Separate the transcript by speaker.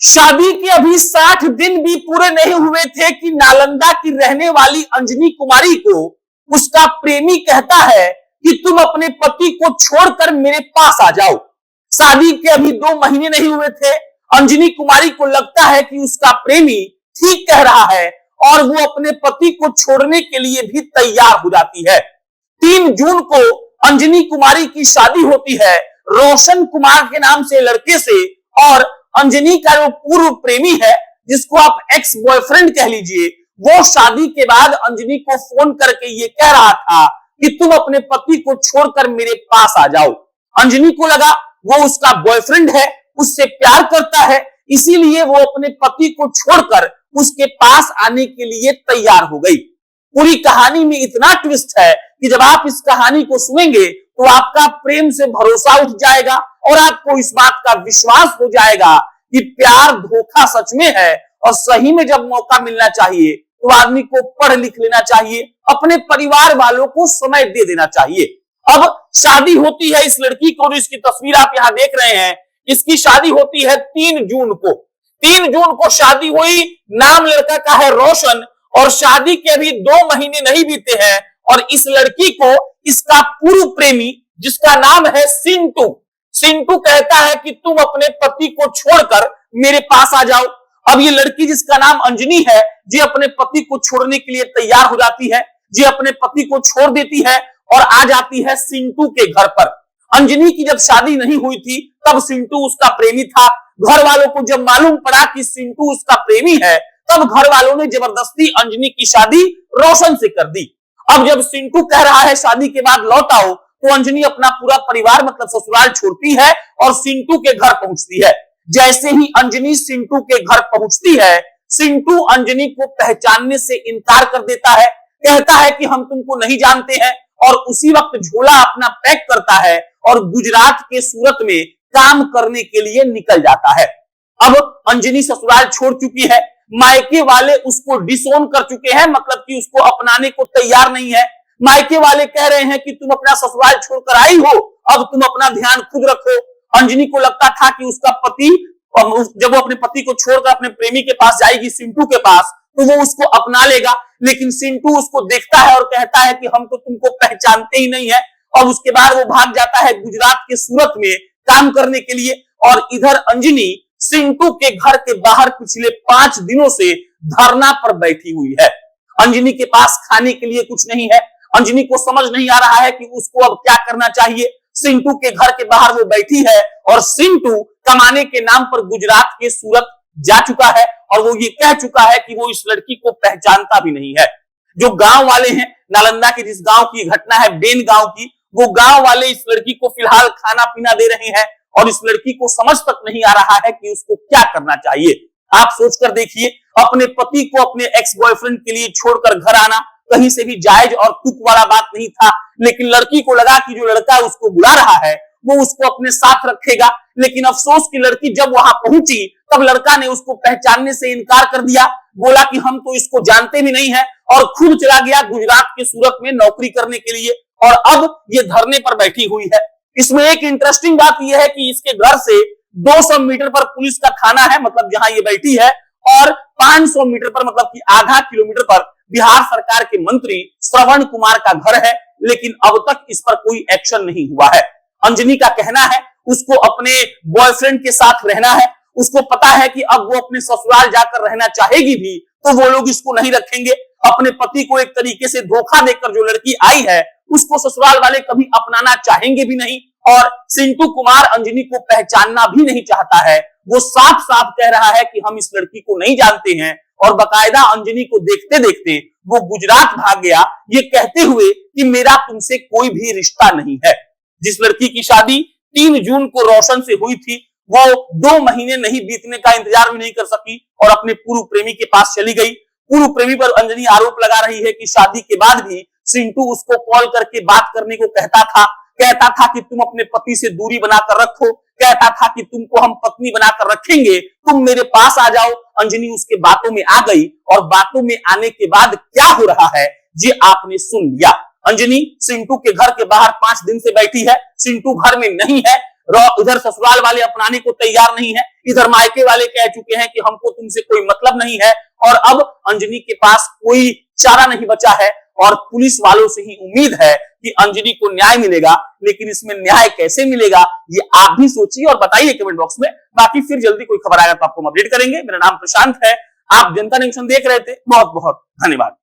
Speaker 1: शादी के अभी 60 दिन भी पूरे नहीं हुए थे कि नालंदा की रहने वाली अंजनी कुमारी को उसका प्रेमी कहता है कि तुम अपने पति को छोड़कर मेरे पास आ जाओ। शादी के अभी 2 महीने नहीं हुए थे। अंजनी कुमारी को लगता है कि उसका प्रेमी ठीक कह रहा है और वो अपने पति को छोड़ने के लिए भी तैयार हो जाती है। 3 जून को अंजनी कुमारी की शादी होती है रोशन कुमार के नाम से लड़के से, और अंजनी का जो पूर्व प्रेमी है, जिसको आप एक्स बॉयफ्रेंड कह लीजिए, वो शादी के बाद अंजनी को फोन करके ये कह रहा था कि तुम अपने पति को छोड़कर मेरे पास आ जाओ। अंजनी को लगा वो उसका बॉयफ्रेंड है, उससे प्यार करता है, इसीलिए वो अपने पति को छोड़कर उसके पास आने के लिए तैयार हो गई। पूरी कहानी में इतना ट्विस्ट है कि जब आप इस कहानी को सुनेंगे तो आपका प्रेम से भरोसा उठ जाएगा और आपको इस बात का विश्वास हो जाएगा कि प्यार धोखा सच में है, और सही में जब मौका मिलना चाहिए तो आदमी को पढ़ लिख लेना चाहिए, अपने परिवार वालों को समय दे देना चाहिए। अब शादी होती है इस लड़की को, इसकी तस्वीर आप यहां देख रहे हैं। इसकी शादी होती है 3 जून को। 3 जून को शादी हुई। नाम लड़का का है रोशन, और शादी के अभी 2 महीने नहीं बीते हैं और इस लड़की को इसका पूर्व प्रेमी, जिसका नाम है सिंटू कहता है कि तुम अपने पति को छोड़कर मेरे पास आ जाओ। अब ये लड़की, जिसका नाम अंजनी है, जी अपने पति को छोड़ने के लिए तैयार हो जाती है, जी अपने पति को छोड़ देती है और आ जाती है सिंटू के घर पर। अंजनी की जब शादी नहीं हुई थी तब सिंटू उसका प्रेमी था। घर वालों को जब मालूम पड़ा कि सिंटू उसका प्रेमी है, तब घर वालों ने जबरदस्ती अंजनी की शादी रोशन से कर दी। अब जब सिंटू कह रहा है शादी के बाद लौट आओ, तो अंजनी अपना पूरा परिवार मतलब ससुराल छोड़ती है और सिंटू के घर पहुंचती है। जैसे ही अंजनी सिंटू के घर पहुंचती है, सिंटू अंजनी को पहचानने से इनकार कर देता है, कहता है कि हम तुमको नहीं जानते हैं, और उसी वक्त झोला अपना पैक करता है और गुजरात के सूरत में काम करने के लिए निकल जाता है। अब अंजनी ससुराल छोड़ चुकी है, मायके वाले उसको डिसोन कर चुके हैं, मतलब कि उसको अपनाने को तैयार नहीं है। मायके वाले कह रहे हैं कि तुम अपना ससुराल छोड़कर आई हो, अब तुम अपना ध्यान खुद रखो। अंजनी को लगता था कि उसका पति, जब वो अपने पति को छोड़कर अपने प्रेमी के पास जाएगी, सिंटू के पास, तो वो उसको अपना लेगा, लेकिन सिंटू उसको देखता है और कहता है कि हम तो तुमको पहचानते ही नहीं है, और उसके बाद वो भाग जाता है गुजरात के सूरत में काम करने के लिए। और इधर अंजनी सिंटू के घर के बाहर पिछले 5 दिनों से धरना पर बैठी हुई है। अंजनी के पास खाने के लिए कुछ नहीं है। अंजनी को समझ नहीं आ रहा है कि उसको अब क्या करना चाहिए। सिंटू के घर के बाहर वो बैठी है और सिंटू कमाने के नाम पर गुजरात के सूरत जा चुका है, और वो ये कह चुका है कि वो इस लड़की को पहचानता भी नहीं है। जो गांव वाले हैं, नालंदा के जिस गांव की घटना है, बेन गांव की, वो गांव वाले इस लड़की को फिलहाल खाना पीना दे रहे हैं, और इस लड़की को समझ तक नहीं आ रहा है कि उसको क्या करना चाहिए। आप सोचकर देखिए, अपने पति को अपने एक्स बॉयफ्रेंड के लिए छोड़कर घर आना कहीं से भी जायज और तुक वाला बात नहीं था, लेकिन लड़की को लगा कि जो लड़का उसको बुला रहा है वो उसको अपने साथ रखेगा। लेकिन अफसोस की लड़की जब वहां पहुंची तब लड़का ने उसको पहचानने से इनकार कर दिया, बोला कि हम तो इसको जानते भी नहीं है, और खुद चला गया गुजरात के सूरत में नौकरी करने के लिए, और अब ये धरने पर बैठी हुई है। इसमें एक इंटरेस्टिंग बात यह है कि इसके घर से 200 मीटर पर पुलिस का थाना है, मतलब जहां ये बैठी है, और 500 मीटर पर, मतलब कि आधा किलोमीटर पर बिहार सरकार के मंत्री श्रवण कुमार का घर है, लेकिन अब तक इस पर कोई एक्शन नहीं हुआ है। अंजनी का कहना है उसको अपने बॉयफ्रेंड के साथ रहना है, उसको पता है कि अब वो अपने ससुराल जाकर रहना चाहेगी भी तो वो लोग इसको नहीं रखेंगे। अपने पति को एक तरीके से धोखा देकर जो लड़की आई है उसको ससुराल वाले कभी अपनाना चाहेंगे भी नहीं, और सिंटू कुमार अंजनी को पहचानना भी नहीं चाहता है। वो साफ साफ कह रहा है कि हम इस लड़की को नहीं जानते हैं, और बाकायदा अंजनी को देखते देखते वो गुजरात भाग गया, ये कहते हुए कि मेरा तुमसे कोई भी रिश्ता नहीं है। जिस लड़की की शादी 3 जून को रोशन से हुई थी, वो 2 महीने नहीं बीतने का इंतजार भी नहीं कर सकी और अपने पूर्व प्रेमी के पास चली गई। पूर्व प्रेमी पर अंजनी आरोप लगा रही है कि शादी के बाद भी सिंटू उसको कॉल करके बात करने को कहता था कि तुम अपने पति से दूरी बनाकर रखो, कहता था कि तुमको हम पत्नी बनाकर रखेंगे, तुम मेरे पास आ जाओ। अंजनी उसके बातों में आ गई, और बातों में आने के बाद क्या हो रहा है ये आपने सुन लिया। अंजनी सिंटू के घर के बाहर 5 दिन से बैठी है, सिंटू घर में नहीं है। इधर ससुराल वाले अपनाने को तैयार नहीं है, इधर मायके वाले कह चुके हैं कि हमको तुमसे कोई मतलब नहीं है, और अब अंजनी के पास कोई चारा नहीं बचा है और पुलिस वालों से ही उम्मीद है कि अंजनी को न्याय मिलेगा। लेकिन इसमें न्याय कैसे मिलेगा ये आप भी सोचिए और बताइए कमेंट बॉक्स में। बाकी फिर जल्दी कोई खबर आएगा तो आपको अपडेट करेंगे। मेरा नाम प्रशांत है, आप जनता जंक्शन देख रहे थे। बहुत बहुत धन्यवाद।